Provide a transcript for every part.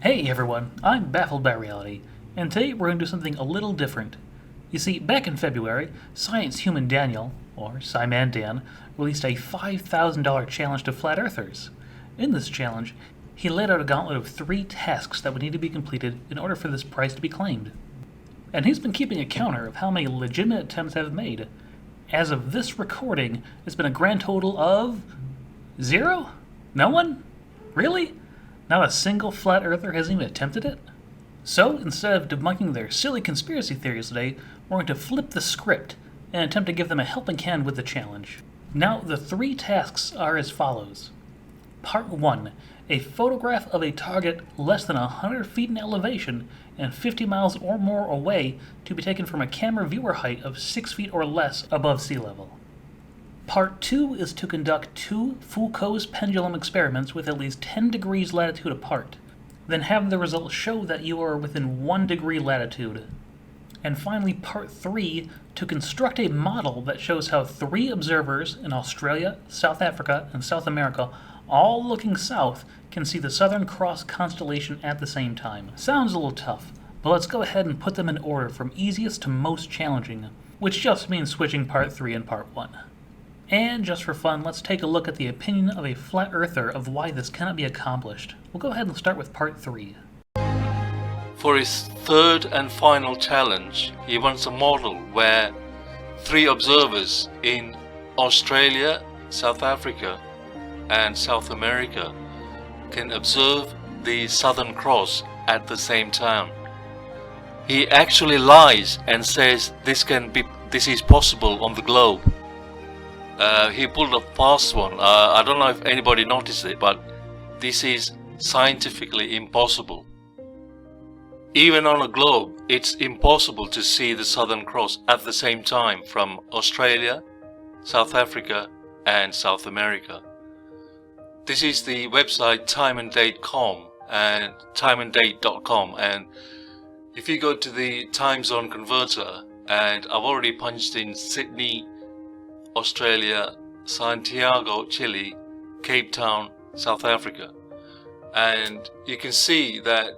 Hey everyone, I'm Baffled by Reality, and today we're going to do something a little different. You see, back in February, Science Human Daniel, or SciManDan, released a $5,000 challenge to Flat Earthers. In this challenge, he laid out a gauntlet of 3 tasks that would need to be completed in order for this prize to be claimed. And he's been keeping a counter of how many legitimate attempts have been made. As of this recording, it's been a grand total of 0? No one? Really? Not a single flat earther has even attempted it? So, instead of debunking their silly conspiracy theories today, we're going to flip the script and attempt to give them a helping hand with the challenge. Now, the 3 tasks are as follows. Part 1. A photograph of a target less than 100 feet in elevation and 50 miles or more away to be taken from a camera viewer height of 6 feet or less above sea level. Part 2 is to conduct 2 Foucault's pendulum experiments with at least 10 degrees latitude apart, then have the results show that you are within 1 degree latitude. And finally, Part 3, to construct a model that shows how 3 observers in Australia, South Africa, and South America, all looking south, can see the Southern Cross constellation at the same time. Sounds a little tough, but let's go ahead and put them in order from easiest to most challenging, which just means switching Part 3 and Part 1. And just for fun, let's take a look at the opinion of a flat earther of why this cannot be accomplished. We'll go ahead and start with Part 3. For his third and final challenge, he wants a model where 3 observers in Australia, South Africa, and South America can observe the Southern Cross at the same time. He actually lies and says this is possible on the globe. He pulled a fast one. I don't know if anybody noticed it, but this is scientifically impossible. Even on a globe, it's impossible to see the Southern Cross at the same time from Australia, South Africa, and South America. This is the website SciManDan's and SciManDan.com, and if you go to the time zone converter, and I've already punched in Sydney, Australia, Santiago, Chile, Cape Town, South Africa, and you can see that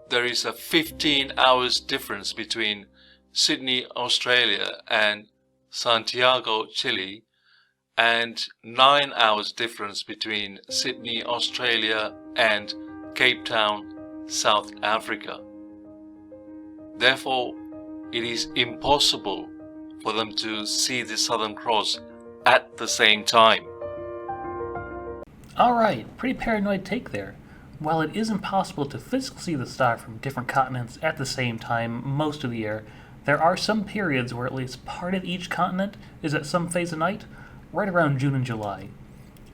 there is a 15 hours difference between Sydney, Australia and Santiago, Chile, and 9 hours difference between Sydney, Australia and Cape Town, South Africa. Therefore, it is impossible for them to see the Southern Cross at the same time. Alright, pretty paranoid take there. While it is impossible to physically see the star from different continents at the same time most of the year, there are some periods where at least part of each continent is at some phase of night, right around June and July.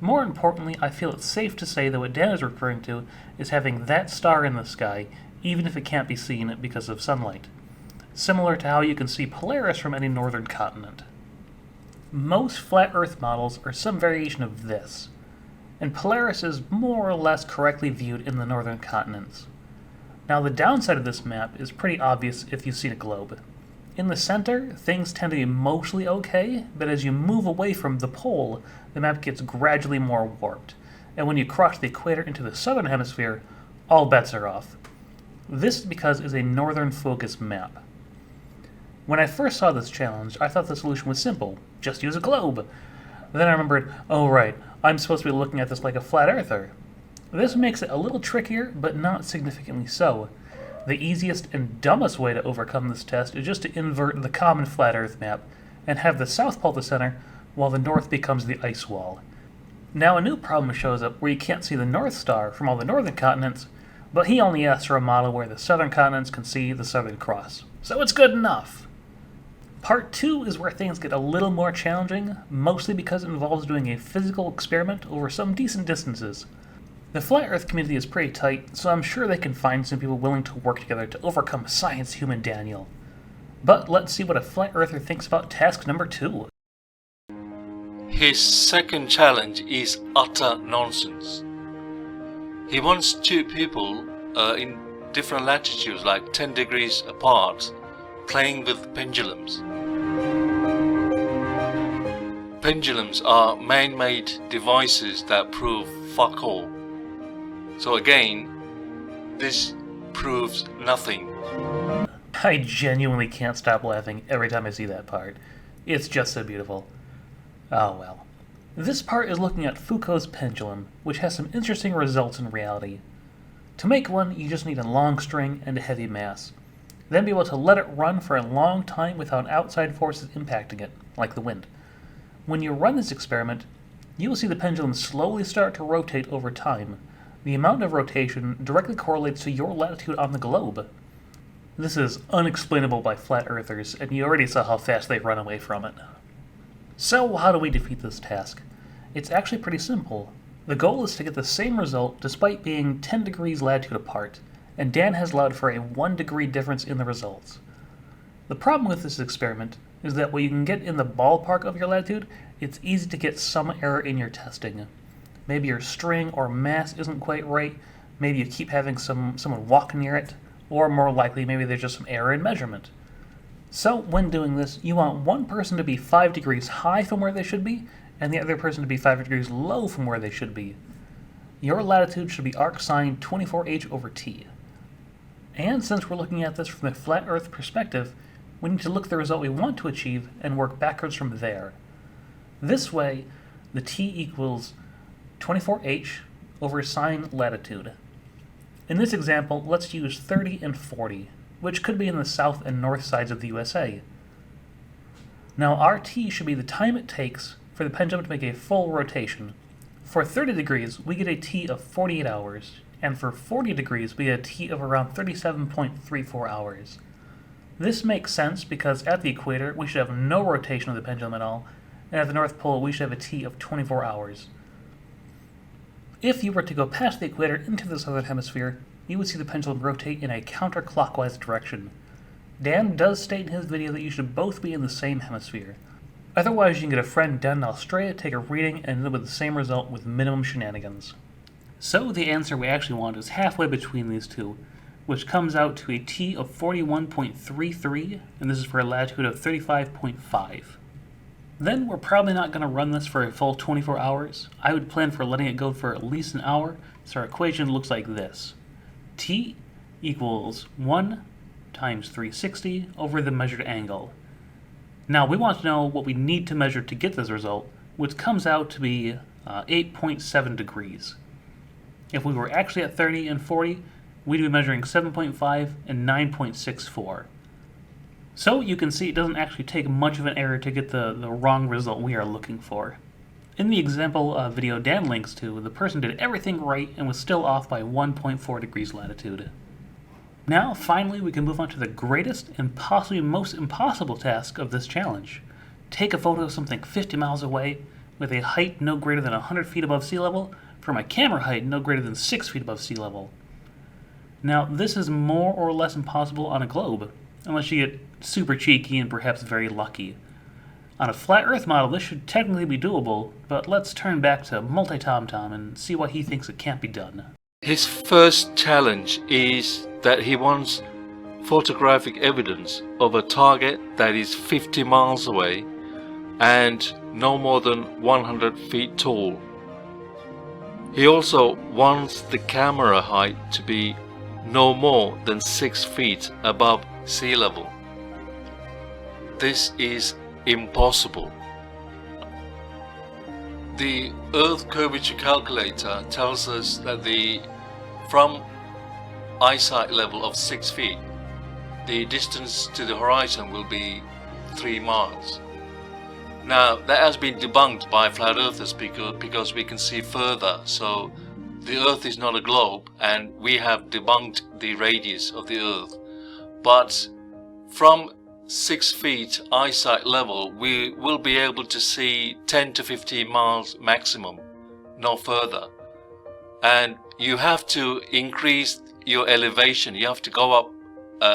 More importantly, I feel it's safe to say that what Dan is referring to is having that star in the sky, even if it can't be seen because of sunlight. Similar to how you can see Polaris from any northern continent. Most flat Earth models are some variation of this, and Polaris is more or less correctly viewed in the northern continents. Now the downside of this map is pretty obvious if you've seen a globe. In the center, things tend to be mostly okay, but as you move away from the pole, the map gets gradually more warped, and when you cross the equator into the southern hemisphere, all bets are off. This is because it's a northern focus map. When I first saw this challenge, I thought the solution was simple. Just use a globe. Then I remembered, oh right, I'm supposed to be looking at this like a flat earther. This makes it a little trickier, but not significantly so. The easiest and dumbest way to overcome this test is just to invert the common flat earth map and have the south pole the center, while the north becomes the ice wall. Now a new problem shows up where you can't see the North Star from all the northern continents, but he only asks for a model where the southern continents can see the Southern Cross. So it's good enough! Part 2 is where things get a little more challenging, mostly because it involves doing a physical experiment over some decent distances. The flat earth community is pretty tight, so I'm sure they can find some people willing to work together to overcome Science Human Daniel. But let's see what a flat earther thinks about task number 2. His second challenge is utter nonsense. He wants 2 people in different latitudes, like 10 degrees apart, playing with pendulums. Pendulums are man-made devices that prove fuck all. So again, this proves nothing. I genuinely can't stop laughing every time I see that part. It's just so beautiful. Oh well. This part is looking at Foucault's pendulum, which has some interesting results in reality. To make one, you just need a long string and a heavy mass. Then be able to let it run for a long time without outside forces impacting it, like the wind. When you run this experiment, you will see the pendulum slowly start to rotate over time. The amount of rotation directly correlates to your latitude on the globe. This is unexplainable by flat earthers, and you already saw how fast they run away from it. So how do we defeat this task? It's actually pretty simple. The goal is to get the same result despite being 10 degrees latitude apart, and Dan has allowed for a 1 degree difference in the results. The problem with this experiment is that while you can get in the ballpark of your latitude, it's easy to get some error in your testing. Maybe your string or mass isn't quite right, maybe you keep having someone walk near it, or more likely maybe there's just some error in measurement. So when doing this, you want one person to be 5 degrees high from where they should be, and the other person to be 5 degrees low from where they should be. Your latitude should be arcsine 24h over t. And since we're looking at this from the flat Earth perspective, we need to look at the result we want to achieve and work backwards from there. This way, the t equals 24h over sine latitude. In this example, let's use 30 and 40, which could be in the south and north sides of the USA. Now our t should be the time it takes for the pendulum to make a full rotation. For 30 degrees, we get a t of 48 hours, and for 40 degrees, we get a t of around 37.34 hours. This makes sense because at the equator, we should have no rotation of the pendulum at all, and at the North Pole, we should have a t of 24 hours. If you were to go past the equator into the southern hemisphere, you would see the pendulum rotate in a counterclockwise direction. Dan does state in his video that you should both be in the same hemisphere. Otherwise, you can get a friend down in Australia, take a reading, and end up with the same result with minimum shenanigans. So the answer we actually want is halfway between these two, which comes out to a t of 41.33, and this is for a latitude of 35.5. Then we're probably not going to run this for a full 24 hours. I would plan for letting it go for at least an hour, so our equation looks like this. T equals 1 times 360 over the measured angle. Now we want to know what we need to measure to get this result, which comes out to be 8.7 degrees. If we were actually at 30 and 40, we'd be measuring 7.5 and 9.64. So you can see it doesn't actually take much of an error to get the wrong result we are looking for. In the example video Dan links to, the person did everything right and was still off by 1.4 degrees latitude. Now, finally, we can move on to the greatest and possibly most impossible task of this challenge. Take a photo of something 50 miles away with a height no greater than 100 feet above sea level from a camera height no greater than 6 feet above sea level. Now, this is more or less impossible on a globe, unless you get super cheeky and perhaps very lucky. On a flat Earth model, this should technically be doable, but let's turn back to Multi-Tom-Tom and see why he thinks it can't be done. His first challenge is that he wants photographic evidence of a target that is 50 miles away and no more than 100 feet tall. He also wants the camera height to be no more than 6 feet above sea level. This is impossible. The Earth curvature calculator tells us that from eyesight level of 6 feet, the distance to the horizon will be 3 miles. Now that has been debunked by flat earthers because we can see further, so the Earth is not a globe and we have debunked the radius of the Earth. But from 6 feet eyesight level, we will be able to see 10 to 15 miles maximum, no further. And you have to increase your elevation, you have to go up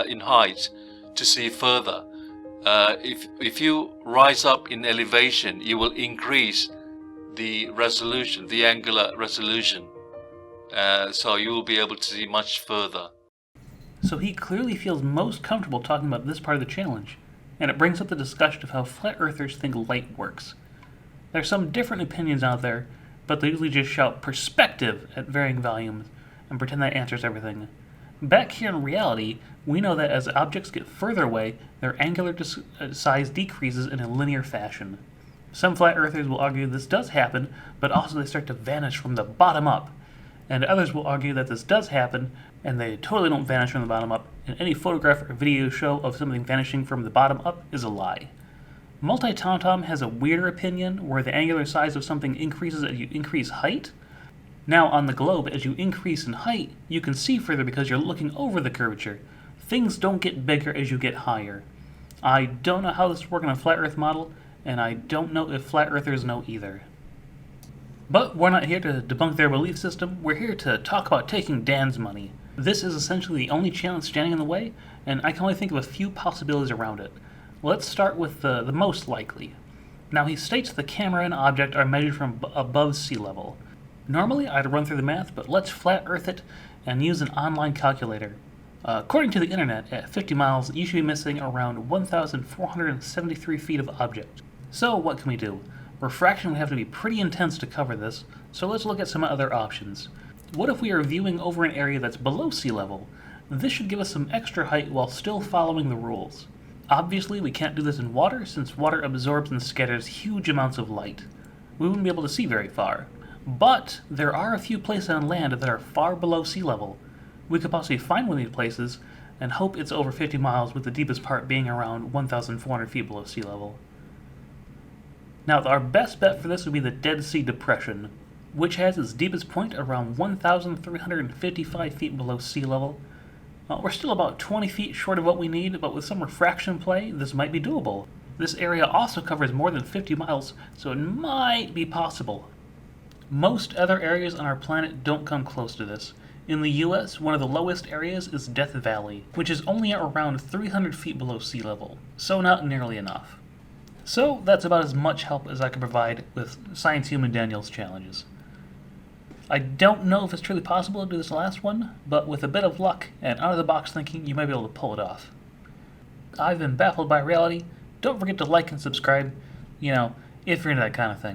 in height to see further. If you rise up in elevation, you will increase the resolution, the angular resolution, so you will be able to see much further. So he clearly feels most comfortable talking about this part of the challenge, and it brings up the discussion of how flat earthers think light works. There are some different opinions out there, but they usually just shout perspective at varying volumes and pretend that answers everything. Back here in reality, we know that as objects get further away, their angular size decreases in a linear fashion. Some flat earthers will argue this does happen, but also they start to vanish from the bottom up. And others will argue that this does happen, and they totally don't vanish from the bottom up, and any photograph or video show of something vanishing from the bottom up is a lie. Multi-Tom has a weirder opinion, where the angular size of something increases as you increase height. Now, on the globe, as you increase in height, you can see further because you're looking over the curvature. Things don't get bigger as you get higher. I don't know how this works in a flat earth model, and I don't know if flat earthers know either. But we're not here to debunk their belief system, we're here to talk about taking Dan's money. This is essentially the only challenge standing in the way, and I can only think of a few possibilities around it. Let's start with the most likely. Now, he states the camera and object are measured from above sea level. Normally, I'd run through the math, but let's flat earth it and use an online calculator. According to the internet, at 50 miles, you should be missing around 1,473 feet of object. So what can we do? Refraction would have to be pretty intense to cover this, so let's look at some other options. What if we are viewing over an area that's below sea level? This should give us some extra height while still following the rules. Obviously, we can't do this in water, since water absorbs and scatters huge amounts of light. We wouldn't be able to see very far. But there are a few places on land that are far below sea level. We could possibly find one of these places and hope it's over 50 miles, with the deepest part being around 1,400 feet below sea level. Now, our best bet for this would be the Dead Sea Depression, which has its deepest point around 1,355 feet below sea level. We're still about 20 feet short of what we need, but with some refraction play, this might be doable. This area also covers more than 50 miles, so it might be possible. Most other areas on our planet don't come close to this. In the US, one of the lowest areas is Death Valley, which is only around 300 feet below sea level, so not nearly enough. So that's about as much help as I can provide with Science Human Daniel's challenges. I don't know if it's truly possible to do this last one, but with a bit of luck and out-of-the-box thinking, you might be able to pull it off. I've been baffled by reality. Don't forget to like and subscribe, if you're into that kind of thing.